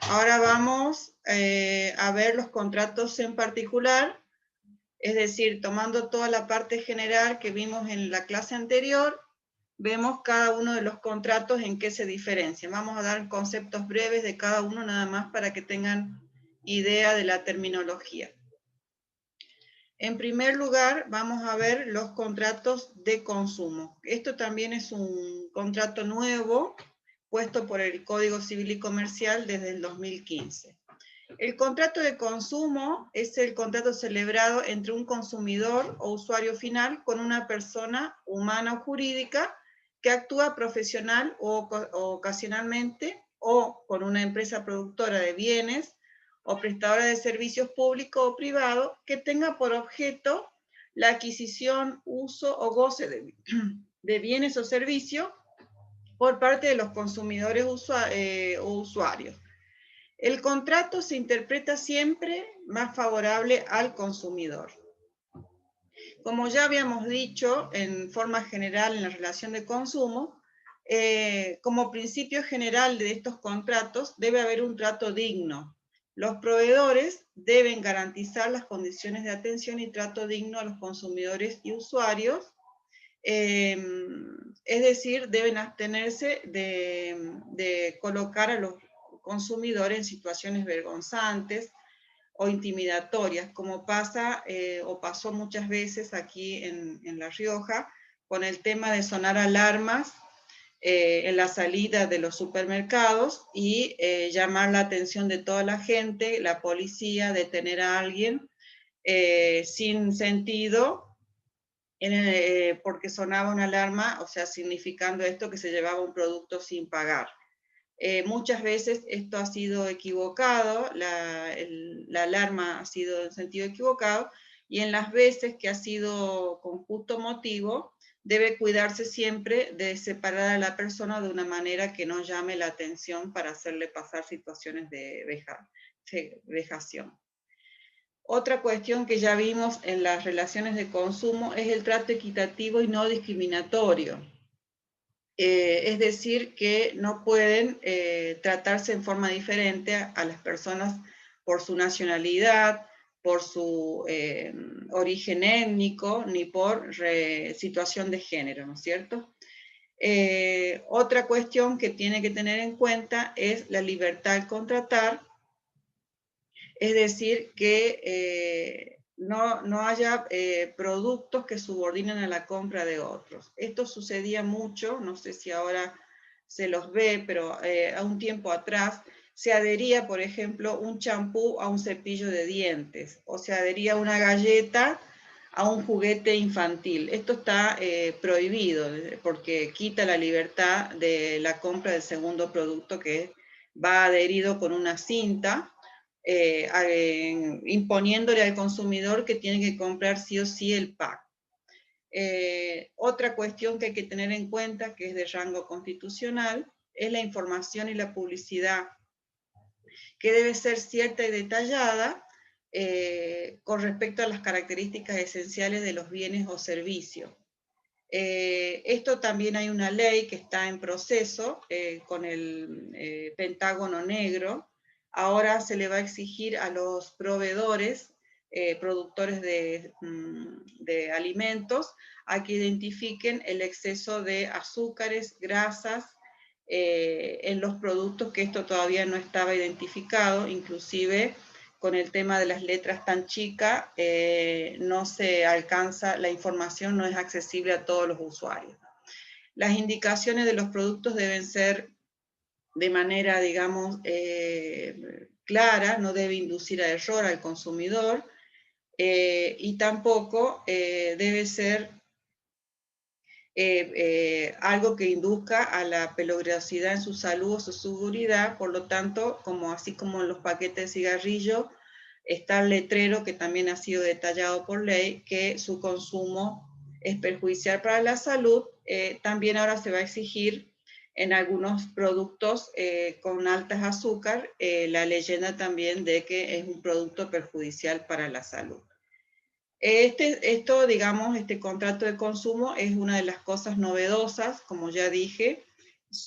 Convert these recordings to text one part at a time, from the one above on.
Ahora vamos a ver los contratos en particular, es decir, tomando toda la parte general que vimos en la clase anterior, vemos cada uno de los contratos en qué se diferencian. Vamos a dar conceptos breves de cada uno nada más para que tengan idea de la terminología. En primer lugar, vamos a ver los contratos de consumo. Esto también es un contrato nuevo, puesto por el Código Civil y Comercial desde el 2015. El contrato de consumo es el contrato celebrado entre un consumidor o usuario final con una persona humana o jurídica que actúa profesional o ocasionalmente o con una empresa productora de bienes o prestadora de servicios públicos o privados que tenga por objeto la adquisición, uso o goce de bienes o servicios por parte de los consumidores o usuarios. El contrato se interpreta siempre más favorable al consumidor. Como ya habíamos dicho en forma general en la relación de consumo, como principio general de estos contratos debe haber un trato digno. Los proveedores deben garantizar las condiciones de atención y trato digno a los consumidores y usuarios, es decir, deben abstenerse de colocar a los consumidores en situaciones vergonzantes o intimidatorias, como pasa o pasó muchas veces aquí en La Rioja, con el tema de sonar alarmas en la salida de los supermercados y llamar la atención de toda la gente, la policía, detener a alguien sin sentido, porque sonaba una alarma, o sea, significando esto que se llevaba un producto sin pagar. Muchas veces esto ha sido equivocado, la alarma ha sido en sentido equivocado, y en las veces que ha sido con justo motivo, debe cuidarse siempre de separar a la persona de una manera que no llame la atención para hacerle pasar situaciones de vejación. Otra cuestión que ya vimos en las relaciones de consumo es el trato equitativo y no discriminatorio. Es decir, que no pueden tratarse en forma diferente a las personas por su nacionalidad, por su origen étnico, ni por situación de género, ¿no es cierto? Otra cuestión que tiene que tener en cuenta es la libertad al contratar, es decir, que no haya productos que subordinen a la compra de otros. Esto sucedía mucho, no sé si ahora se los ve, pero a un tiempo atrás se adhería, por ejemplo, un champú a un cepillo de dientes, o se adhería una galleta a un juguete infantil. Esto está prohibido porque quita la libertad de la compra del segundo producto, que va adherido con una cinta, imponiéndole al consumidor que tiene que comprar sí o sí el pack. Otra cuestión que hay que tener en cuenta, que es de rango constitucional, es la información y la publicidad, que debe ser cierta y detallada con respecto a las características esenciales de los bienes o servicios. Esto también hay una ley que está en proceso con el Pentágono Negro. Ahora se le va a exigir a los proveedores, productores de alimentos, a que identifiquen el exceso de azúcares, grasas en los productos, que esto todavía no estaba identificado, inclusive con el tema de las letras tan chicas, no se alcanza, la información no es accesible a todos los usuarios. Las indicaciones de los productos deben ser de manera, digamos, clara, no debe inducir a error al consumidor, y tampoco debe ser algo que induzca a la peligrosidad en su salud o su seguridad. Por lo tanto, así como en los paquetes de cigarrillo, está el letrero que también ha sido detallado por ley, que su consumo es perjudicial para la salud. También ahora se va a exigir en algunos productos con altas azúcar la leyenda también de que es un producto perjudicial para la salud. Este contrato de consumo es una de las cosas novedosas, como ya dije,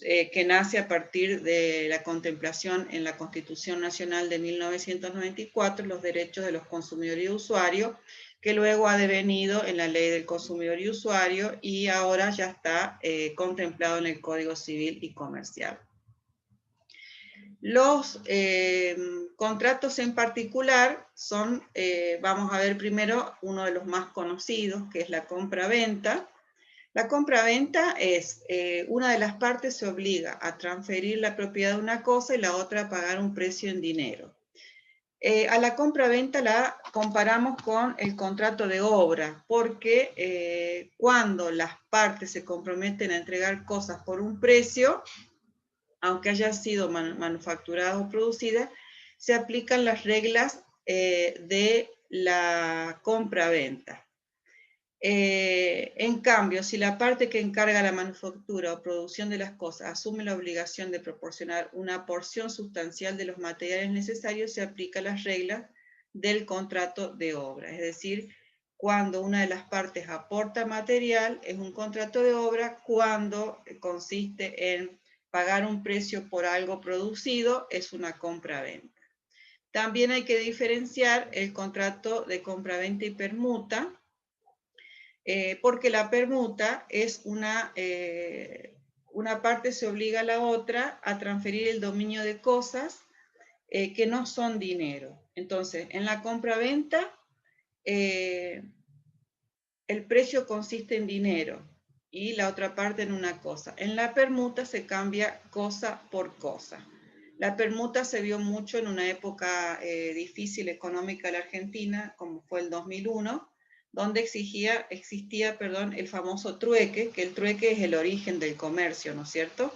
que nace a partir de la contemplación en la Constitución Nacional de 1994, los derechos de los consumidores y usuarios, que luego ha devenido en la Ley del Consumidor y Usuario y ahora ya está contemplado en el Código Civil y Comercial. Los contratos en particular son, vamos a ver primero uno de los más conocidos, que es la compra-venta. La compra-venta es, una de las partes se obliga a transferir la propiedad de una cosa y la otra a pagar un precio en dinero. A la compra-venta la comparamos con el contrato de obra, porque cuando las partes se comprometen a entregar cosas por un precio, aunque haya sido manufacturada o producida, se aplican las reglas de la compra-venta. En cambio, si la parte que encarga la manufactura o producción de las cosas asume la obligación de proporcionar una porción sustancial de los materiales necesarios, se aplican las reglas del contrato de obra. Es decir, cuando una de las partes aporta material, es un contrato de obra. Cuando consiste en pagar un precio por algo producido, es una compra-venta. También hay que diferenciar el contrato de compra-venta y permuta, porque la permuta es una parte se obliga a la otra a transferir el dominio de cosas que no son dinero. Entonces, en la compra-venta, el precio consiste en dinero y la otra parte en una cosa. En la permuta se cambia cosa por cosa. La permuta se vio mucho en una época difícil económica de la Argentina, como fue el 2001, donde existía el famoso trueque, que el trueque es el origen del comercio, ¿no es cierto?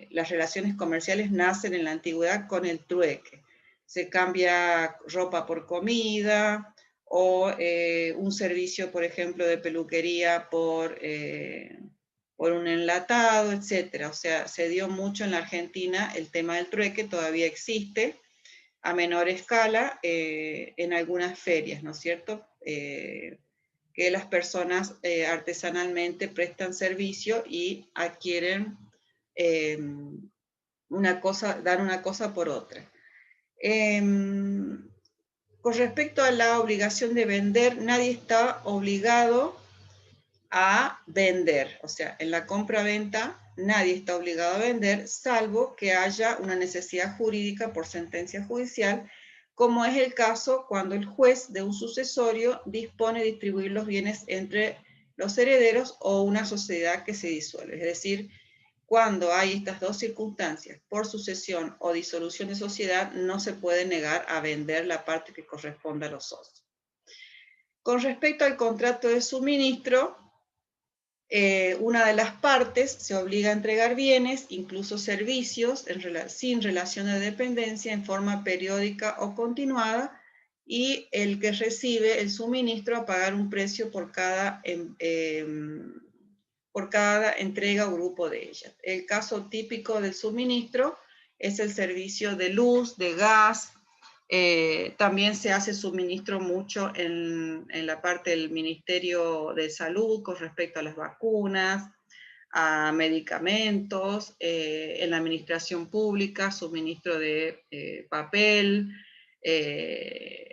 Las relaciones comerciales nacen en la antigüedad con el trueque. Se cambia ropa por comida, o un servicio, por ejemplo, de peluquería por un enlatado, etc. O sea, se dio mucho en la Argentina el tema del trueque, todavía existe a menor escala en algunas ferias, ¿no es cierto? Que las personas artesanalmente prestan servicio y adquieren dan una cosa por otra. Con respecto a la obligación de vender, nadie está obligado a vender. O sea, en la compra-venta nadie está obligado a vender, salvo que haya una necesidad jurídica por sentencia judicial, como es el caso cuando el juez de un sucesorio dispone de distribuir los bienes entre los herederos o una sociedad que se disuelve. Es decir, cuando hay estas dos circunstancias, por sucesión o disolución de sociedad, no se puede negar a vender la parte que corresponde a los socios. Con respecto al contrato de suministro, una de las partes se obliga a entregar bienes, incluso servicios, sin relación de dependencia, en forma periódica o continuada, y el que recibe el suministro a pagar un precio por cada entrega o grupo de ellas. El caso típico del suministro es el servicio de luz, de gas. También se hace suministro mucho en la parte del Ministerio de Salud con respecto a las vacunas, a medicamentos, en la administración pública, suministro de papel,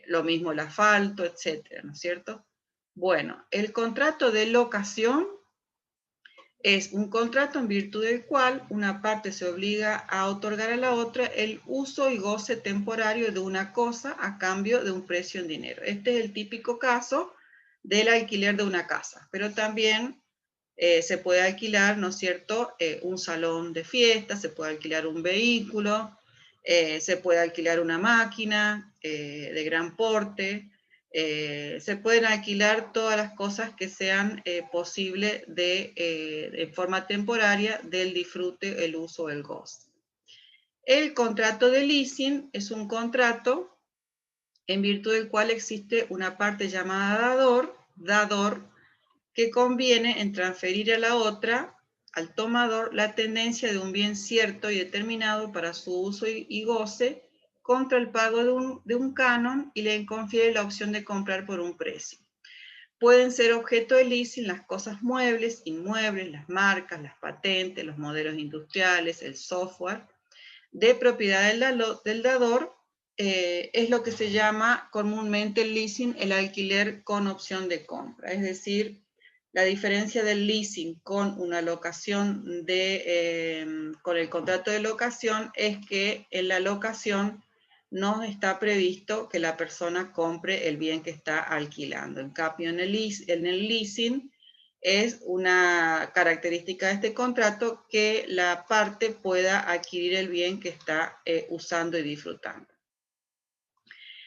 lo mismo el asfalto, etcétera, ¿no es cierto? Bueno, el contrato de locación es un contrato en virtud del cual una parte se obliga a otorgar a la otra el uso y goce temporario de una cosa a cambio de un precio en dinero. Este es el típico caso del alquiler de una casa, pero también se puede alquilar, ¿no es cierto?, un salón de fiesta, se puede alquilar un vehículo, se puede alquilar una máquina de gran porte, se pueden alquilar todas las cosas que sean posibles de forma temporaria del disfrute, el uso, el goce. El contrato de leasing es un contrato en virtud del cual existe una parte llamada dador, que conviene en transferir a la otra, al tomador, la tenencia de un bien cierto y determinado para su uso y goce, contra el pago de un canon, y le confiere la opción de comprar por un precio. Pueden ser objeto de leasing las cosas muebles, inmuebles, las marcas, las patentes, los modelos industriales, el software. De propiedad del dador, es lo que se llama comúnmente el leasing, el alquiler con opción de compra. Es decir, la diferencia del leasing con una locación con el contrato de locación es que en la locación no está previsto que la persona compre el bien que está alquilando. En cambio, en el leasing es una característica de este contrato que la parte pueda adquirir el bien que está usando y disfrutando.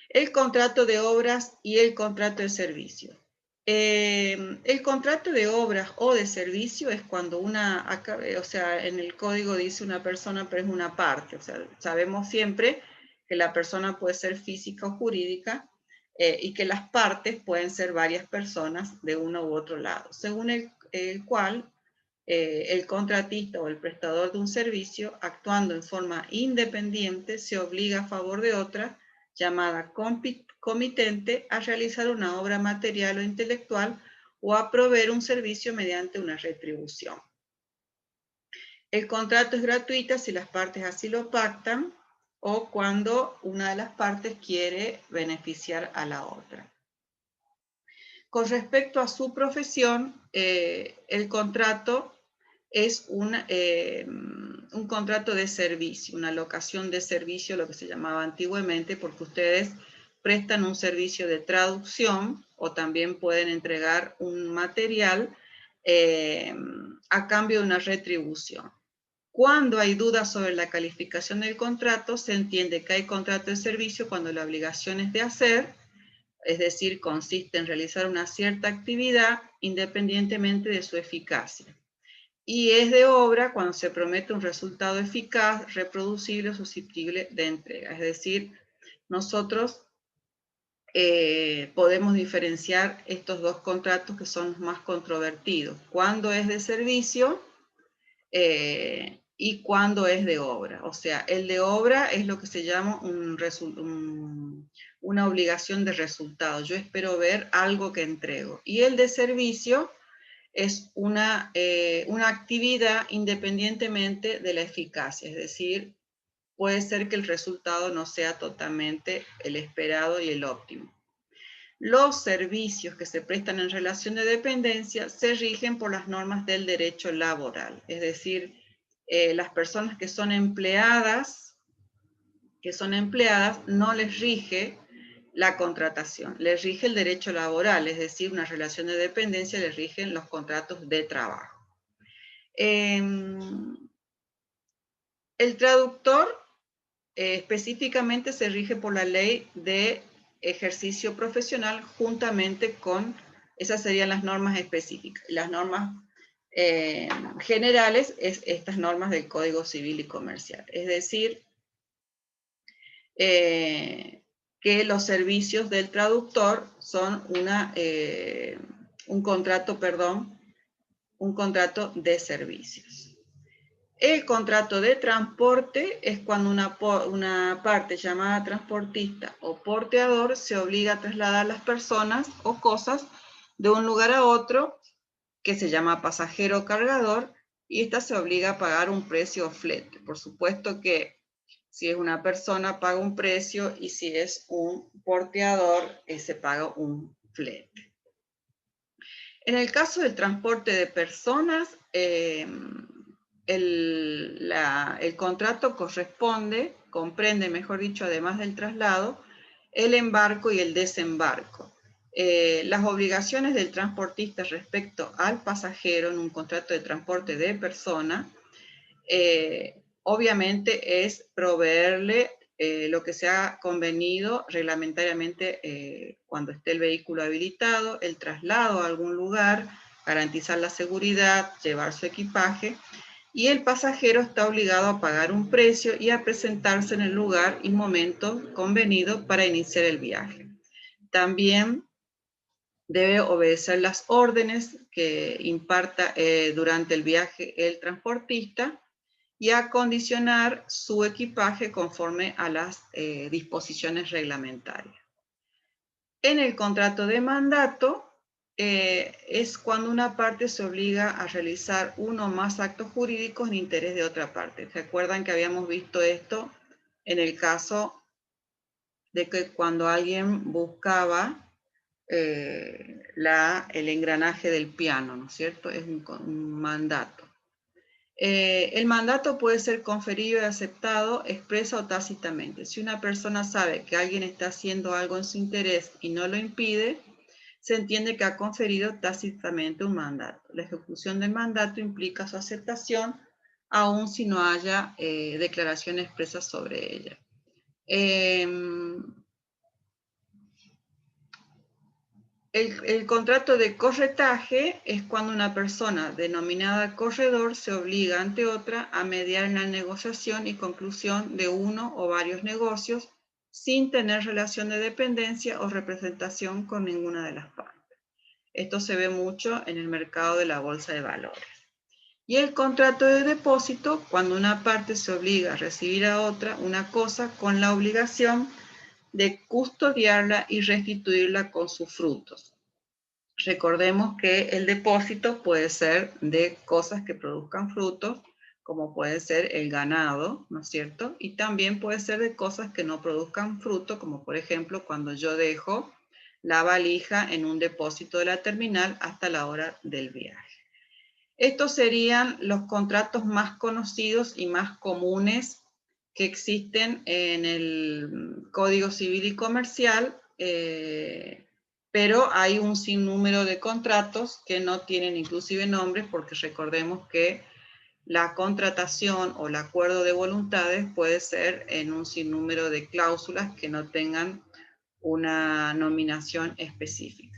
El contrato de obras y el contrato de servicio. El contrato de obras o de servicio es cuando o sea, en el código dice una persona, pero es una parte. O sea, sabemos siempre que la persona puede ser física o jurídica y que las partes pueden ser varias personas de uno u otro lado, según el cual el contratista o el prestador de un servicio, actuando en forma independiente, se obliga a favor de otra, llamada comitente, a realizar una obra material o intelectual o a proveer un servicio mediante una retribución. El contrato es gratuito si las partes así lo pactan o cuando una de las partes quiere beneficiar a la otra. Con respecto a su profesión, el contrato es un contrato de servicio, una locación de servicio, lo que se llamaba antiguamente, porque ustedes prestan un servicio de traducción o también pueden entregar un material a cambio de una retribución. Cuando hay dudas sobre la calificación del contrato, se entiende que hay contrato de servicio cuando la obligación es de hacer, es decir, consiste en realizar una cierta actividad independientemente de su eficacia. Y es de obra cuando se promete un resultado eficaz, reproducible o susceptible de entrega. Es decir, nosotros podemos diferenciar estos dos contratos que son los más controvertidos. Cuando es de servicio y cuando es de obra. O sea, el de obra es lo que se llama una obligación de resultado. Yo espero ver algo que entrego. Y el de servicio es una actividad independientemente de la eficacia, es decir, puede ser que el resultado no sea totalmente el esperado y el óptimo. Los servicios que se prestan en relación de dependencia se rigen por las normas del derecho laboral, es decir, las personas que son empleadas no les rige la contratación, les rige el derecho laboral, es decir, una relación de dependencia les rigen los contratos de trabajo. El traductor específicamente se rige por la ley de ejercicio profesional juntamente con, esas serían las normas específicas. Las normas generales es estas normas del Código Civil y Comercial. Es decir, que los servicios del traductor son un contrato de servicios. El contrato de transporte es cuando una parte llamada transportista o porteador se obliga a trasladar las personas o cosas de un lugar a otro, que se llama pasajero o cargador, y esta se obliga a pagar un precio o flete. Por supuesto que si es una persona paga un precio y si es un porteador se paga un flete. En el caso del transporte de personas, el contrato comprende, mejor dicho, además del traslado, el embarco y el desembarco. Las obligaciones del transportista respecto al pasajero en un contrato de transporte de persona, obviamente es proveerle lo que se ha convenido reglamentariamente cuando esté el vehículo habilitado, el traslado a algún lugar, garantizar la seguridad, llevar su equipaje, y el pasajero está obligado a pagar un precio y a presentarse en el lugar y momento convenido para iniciar el viaje. También debe obedecer las órdenes que imparta durante el viaje el transportista y acondicionar su equipaje conforme a las disposiciones reglamentarias. En el contrato de mandato, es cuando una parte se obliga a realizar uno o más actos jurídicos en interés de otra parte. ¿Recuerdan que habíamos visto esto en el caso de que cuando alguien buscaba el engranaje del piano, ¿no es cierto? Es un mandato. El mandato puede ser conferido y aceptado expresa o tácitamente. Si una persona sabe que alguien está haciendo algo en su interés y no lo impide, se entiende que ha conferido tácitamente un mandato. La ejecución del mandato implica su aceptación, aun si no haya declaración expresa sobre ella. El contrato de corretaje es cuando una persona denominada corredor se obliga ante otra a mediar en la negociación y conclusión de uno o varios negocios sin tener relación de dependencia o representación con ninguna de las partes. Esto se ve mucho en el mercado de la bolsa de valores. Y el contrato de depósito, cuando una parte se obliga a recibir a otra una cosa con la obligación de custodiarla y restituirla con sus frutos. Recordemos que el depósito puede ser de cosas que produzcan frutos, como puede ser el ganado, ¿no es cierto? Y también puede ser de cosas que no produzcan fruto, como por ejemplo cuando yo dejo la valija en un depósito de la terminal hasta la hora del viaje. Estos serían los contratos más conocidos y más comunes que existen en el Código Civil y Comercial, pero hay un sinnúmero de contratos que no tienen inclusive nombres, porque recordemos que la contratación o el acuerdo de voluntades puede ser en un sinnúmero de cláusulas que no tengan una nominación específica.